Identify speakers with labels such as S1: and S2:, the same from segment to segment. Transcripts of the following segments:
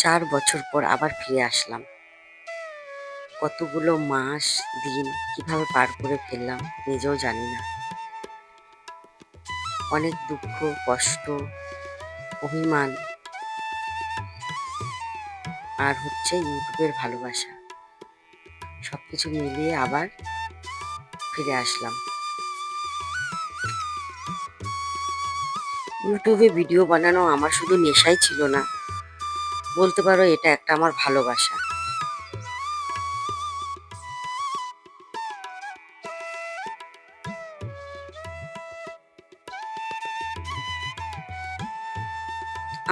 S1: 4 বছর পর আবার ফিরে আসলাম। কতগুলো মাস দিন কিভাবে পার করে ফেললাম নিজেও জানি না। অনেক দুঃখ, কষ্ট, অভিমান আর হচ্ছে ইউটিউবের ভালোবাসা, সবকিছু মিলিয়ে আবার ফিরে আসলাম। ইউটিউবে ভিডিও বানানো আমার শুধু নেশাই ছিল না, বলতে পারো এটা একটা আমার ভালোবাসা।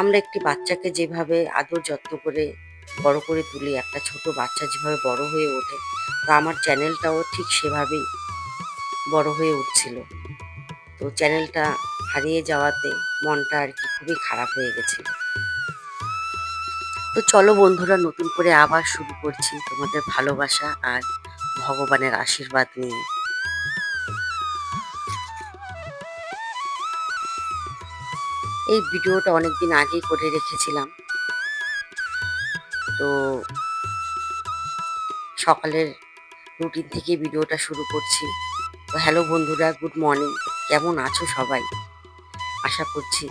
S1: আমরা একটি বাচ্চাকে যেভাবে আদর যত্ন করে বড় করে তুলি, একটা ছোট বাচ্চা যেভাবে বড় হয়ে ওঠে, তো আমার চ্যানেলটাও ঠিক সেভাবেই বড় হয়ে উঠছিল। তো চ্যানেলটা হারিয়ে যাওয়াতে মনটা আর কি খুবই খারাপ হয়ে গেছিল। তো চলো বন্ধুরা, নতুন করে আবার শুরু করছি তোমাদের ভালোবাসা আর ভগবানের আশীর্বাদ নিয়ে। এই ভিডিওটা অনেকদিন আগেই করে রেখেছিলাম। তো সকালের রুটিন থেকে ভিডিওটা শুরু করছি। তো হ্যালো বন্ধুরা, গুড মর্নিং। কেমন আছো সবাই? আশা করছি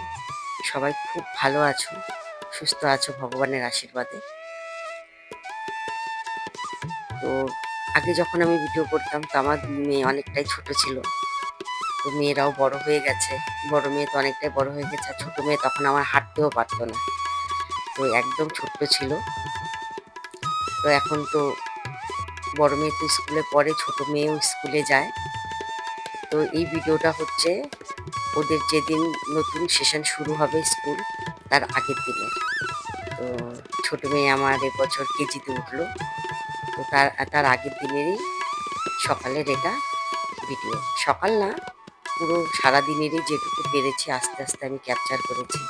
S1: সবাই খুব ভালো আছো, সুস্থ আছো ভগবানের আশীর্বাদে। তো আগে যখন আমি ভিডিও করতাম, তো আমার মেয়ে অনেকটাই ছোট ছিল। তো মেয়েরাও বড় হয়ে গেছে, বড় মেয়ে তো অনেকটাই বড় হয়ে গেছে, আর ছোট মেয়ে তখন আমার হাঁটতেও পারতো না, তো একদম ছোট্ট ছিল। তো এখন তো বড় মেয়ে তো স্কুলে পড়ে, ছোট মেয়েও স্কুলে যায়। তো এই ভিডিওটা হচ্ছে ওদের যেদিন নতুন সেশন শুরু হবে স্কুল, তার আগের দিনের। তো ছোট মেয়ে আমার এবছর কেজিতে উঠলো, তো তার তার আগের দিনেরই সকালের এটা ভিডিও। সকাল না, পুরো সারাদিনেরই যেটুকু পেরেছি আস্তে আস্তে আমি ক্যাপচার করেছি।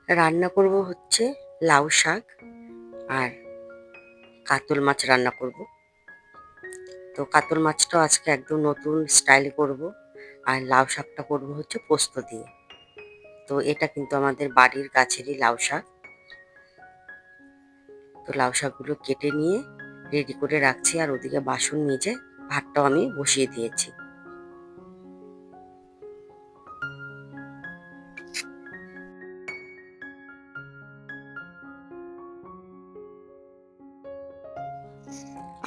S1: রান্না করব হচ্ছে লাউ শাক আর কাতল মাছ রান্না করব। তো কাতল মাছটাও আজকে একদম নতুন স্টাইলে করব, আর লাউ শাকটা করব হচ্ছে পোস্ত দিয়ে। তো এটা কিন্তু আমাদের বাড়ির গাছেরই লাউ শাক। তো লাউ শাকগুলো কেটে নিয়ে রেডি করে রাখছি, আর ওদিকে বাসন মেজে ভাতটাও আমি বসিয়ে দিয়েছি।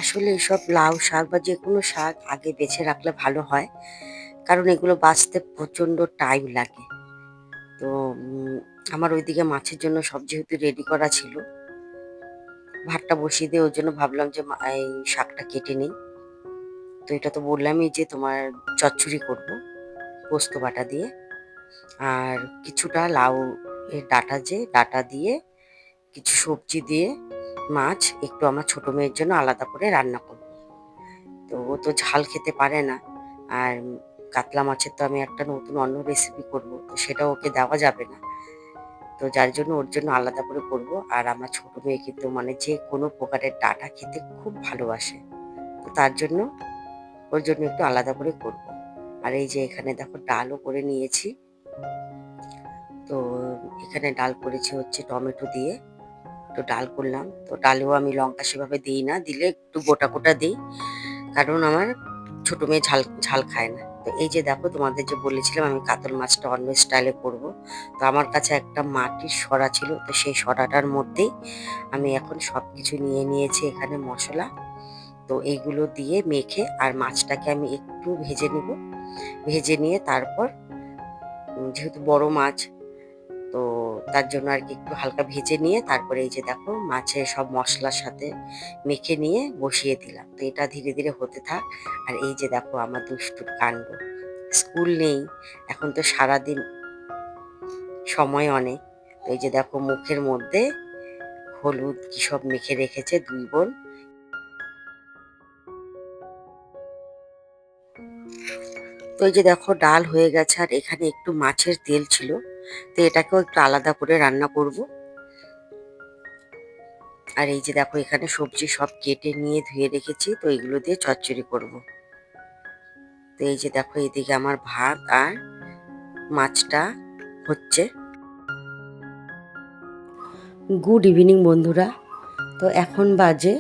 S1: আসলে এসব লাউ শাক বা যে কোনো শাক আগে বেছে রাখলে ভালো হয়, কারণ এগুলো বাছতে প্রচণ্ড টাইম লাগে। তো আমার ওইদিকে মাছের জন্য সব যেহেতু রেডি করা ছিল, ভাতটা বসিয়ে দিয়ে ওর জন্য ভাবলাম যে এই শাকটা কেটে নিই। তো এটা তো বললামই যে তোমার চচ্চড়ি করব পোস্ত বাটা দিয়ে, আর কিছুটা লাউ এর ডাটা, যে ডাটা দিয়ে কিছু সবজি দিয়ে মাছ একটু আমার ছোট মেয়ের জন্য আলাদা করে রান্না করব। তো ও তো ঝাল খেতে পারে না, আর কাতলা মাছের তো আমি একটা নতুন অন্য রেসিপি করব, তো সেটা ওকে দেওয়া যাবে না। তো যার জন্য ওর জন্য আলাদা করে করব। আর আমার ছোট মেয়ে কিন্তু মানে যে কোনো প্রকারের ডাঁটা খেতে খুব ভালোবাসে, তো তার জন্য ওর জন্য একটু আলাদা করে করব। আর এই যে এখানে দেখো ডালও করে নিয়েছি। তো এখানে ডাল করেছি হচ্ছে টমেটো দিয়ে, তো ডাল করলাম। তো ডালেও আমি লঙ্কা সেভাবে দিই না, দিলে একটু গোটা গোটা দিই, কারণ আমার ছোট মেয়ে ঝাল ঝাল খায় না। তো এই যে দেখো, তোমাদের যে বলেছিলাম আমি কাতল মাছটা অন্য স্টাইলে করব, তো আমার কাছে একটা মাটির সরা ছিল, তো সেই সরাটার মধ্যেই আমি এখন সব কিছু নিয়ে নিয়েছি এখানে মশলা। তো এইগুলো দিয়ে মেখে আর মাছটাকে আমি একটু ভেজে নিব। ভেজে নিয়ে তারপর যেহেতু বড় মাছ, তো তার জন্য আর কি একটু হালকা ভেজে নিয়ে তারপরে এই যে দেখো মাছের সব মশলার সাথে মেখে নিয়ে বসিয়ে দিলাম। তো এটা ধীরে ধীরে হতে থাক। আর এই যে দেখো আমার দুষ্টুর কাণ্ড, স্কুল নেই এখন, তো সারাদিন সময় অনেক। তো এই যে দেখো মুখের মধ্যে হলুদ কি সব মেখে রেখেছে দুই বোন। তো এই যে দেখো ডাল হয়ে গেছে, আর এখানে একটু মাছের তেল ছিল, তো এটাকেও একটু আলাদা করে রান্না করব। আর এই যে দেখো এখানে সবজি সব কেটে নিয়ে ধুয়ে রেখেছি, তো এগুলো দিয়ে চচ্চড়ি করব। তো এই যে দেখো এদিকে আমার ভাত আর মাছটা হচ্ছে। গুড ইভিনিং বন্ধুরা। তো এখন বাজে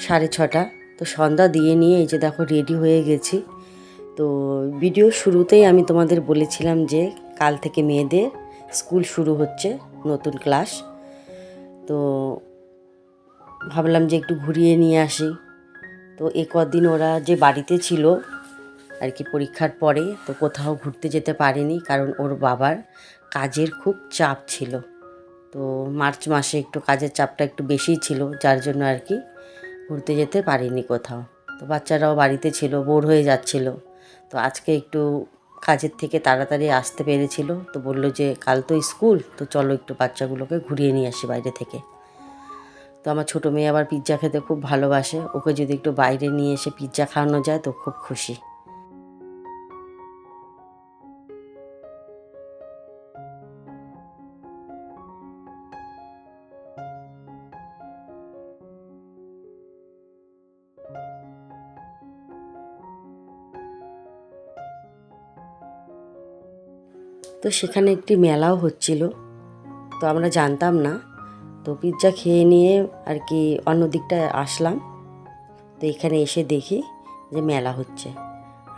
S1: 6:30। তো সন্ধ্যা দিয়ে নিয়ে এই যে দেখো রেডি হয়ে গেছি। তো ভিডিও শুরুতেই আমি তোমাদের বলেছিলাম যে কাল থেকে মেয়েদের স্কুল শুরু হচ্ছে, নতুন ক্লাস। তো ভাবলাম যে একটু ঘুরিয়ে নিয়ে আসি। তো এ কদিন ওরা যে বাড়িতে ছিল আর কি পরীক্ষার পরে, তো কোথাও ঘুরতে যেতে পারিনি, কারণ ওর বাবার কাজের খুব চাপ ছিল। তো মার্চ মাসে একটু কাজের চাপটা একটু বেশিই ছিল, যার জন্য আর কি ঘুরতে যেতে পারিনি কোথাও। তো বাচ্চারাও বাড়িতে ছিল, বোর হয়ে যাচ্ছিল। তো আজকে একটু কাজের থেকে তাড়াতাড়ি আসতে পেরেছিল, তো বললো যে কাল তো স্কুল, তো চলো একটু বাচ্চাগুলোকে ঘুরিয়ে নিয়ে আসি বাইরে থেকে। তো আমার ছোটো মেয়ে আবার পিৎজা খেতে খুব ভালোবাসে, ওকে যদি একটু বাইরে নিয়ে এসে পিৎজা খাওয়ানো যায় তো খুব খুশি। তো সেখানে একটি মেলাও হচ্ছিল, তো আমরা জানতাম না। তো পিৎজা খেয়ে নিয়ে আর কি অন্য দিকটায় আসলাম। তো এখানে এসে দেখি যে মেলা হচ্ছে,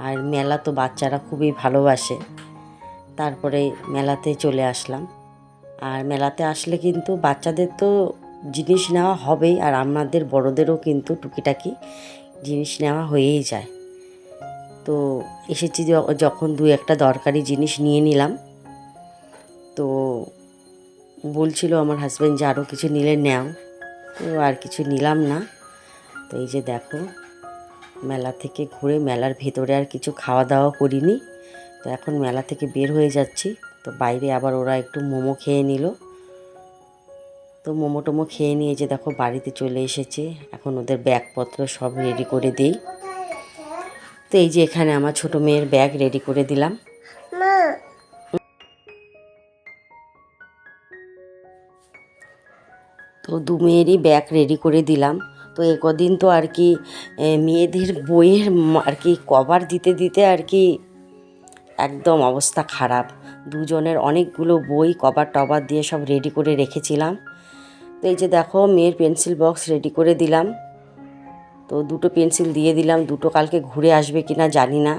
S1: আর মেলা তো বাচ্চারা খুবই ভালোবাসে। তারপরে মেলাতে চলে আসলাম। আর মেলাতে আসলে কিন্তু বাচ্চাদের তো জিনিস নেওয়া হবেই, আর আমাদের বড়দেরও কিন্তু টুকিটাকি জিনিস নেওয়া হয়েই যায়। তো এসেছি যখন দু একটা দরকারি জিনিস নিয়ে নিলাম। তো বলছিল আমার হাজব্যান্ড যে আরও কিছু নিলে নেও, তো আর কিছু নিলাম না। তো এই যে দেখো মেলা থেকে ঘুরে মেলার ভেতরে আর কিছু খাওয়া দাওয়া করিনি। তো এখন মেলা থেকে বের হয়ে যাচ্ছি। তো বাইরে আবার ওরা একটু মোমো খেয়ে নিল। তো মোমো টোমো খেয়ে নিয়ে যে দেখো বাড়িতে চলে এসেছে, এখন ওদের ব্যাগপত্র সব রেডি করে দিই। তো এই যে এখানে আমার ছোট মেয়ের ব্যাগ রেডি করে দিলাম। তো দু মেয়েরই ব্যাগ রেডি করে দিলাম। তো এ কদিন তো আর কি মেয়েদের বইয়ের আর কি কভার দিতে দিতে আর কি একদম অবস্থা খারাপ। দুজনের অনেকগুলো বই কভার টভার দিয়ে সব রেডি করে রেখেছিলাম। তো এই যে দেখো মেয়ের পেন্সিল বক্স রেডি করে দিলাম। তো দুটো পেন্সিল দিয়ে দিলাম, দুটো কালকে ঘুরে আসবে কিনা জানি না।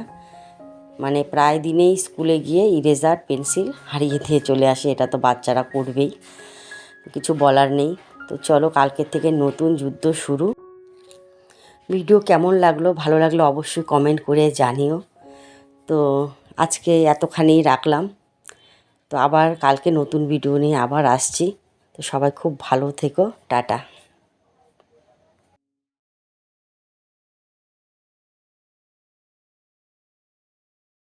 S1: মানে প্রায় দিনেই স্কুলে গিয়ে ইরেজার পেন্সিল হারিয়ে দিয়ে চলে আসে, এটা তো বাচ্চারা করবেই, কিছু বলার নেই। তো চলো কালকের থেকে নতুন যুদ্ধ শুরু। ভিডিও কেমন লাগলো, ভালো লাগলো অবশ্যই কমেন্ট করে জানিও। তো আজকে এতখানি রাখলাম। তো আবার কালকে নতুন ভিডিও নিয়ে আবার আসছি। তো সবাই খুব ভালো থেকো, টাটা।